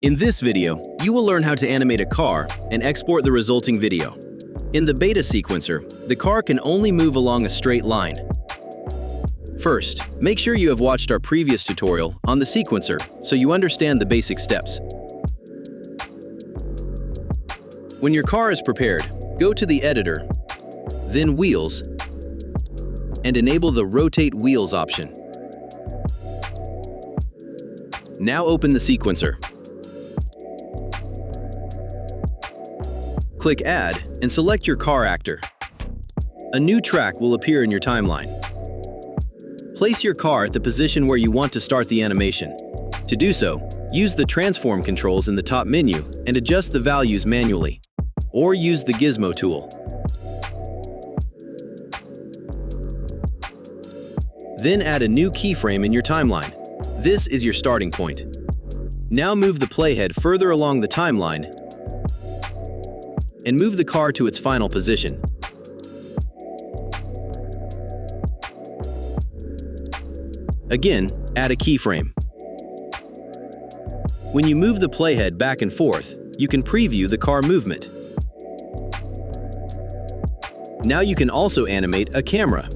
In this video, you will learn how to animate a car and export the resulting video. In the beta sequencer, the car can only move along a straight line. First, make sure you have watched our previous tutorial on the sequencer so you understand the basic steps. When your car is prepared, go to the editor, then Wheels, and enable the Rotate Wheels option. Now open the sequencer. Click Add and select your car actor. A new track will appear in your timeline. Place your car at the position where you want to start the animation. To do so, use the transform controls in the top menu and adjust the values manually, or use the gizmo tool. Then add a new keyframe in your timeline. This is your starting point. Now move the playhead further along the timeline and move the car to its final position. Again, add a keyframe. When you move the playhead back and forth, you can preview the car movement. Now you can also animate a camera.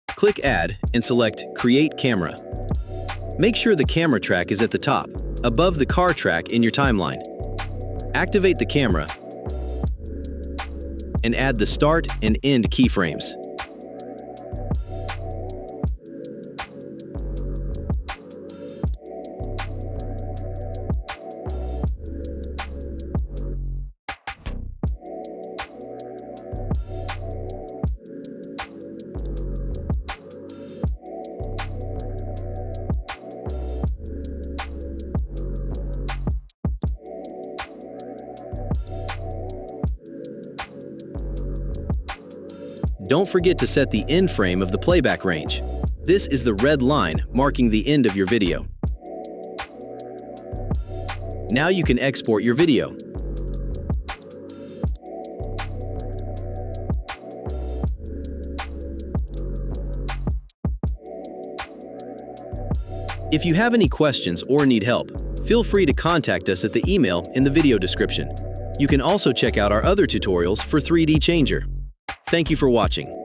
Click Add and select Create Camera. Make sure the camera track is at the top, above the car track in your timeline. Activate the camera and add the start and end keyframes. Don't forget to set the end frame of the playback range. This is the red line marking the end of your video. Now you can export your video. If you have any questions or need help, feel free to contact us at the email in the video description. You can also check out our other tutorials for 3D Changer. Thank you for watching.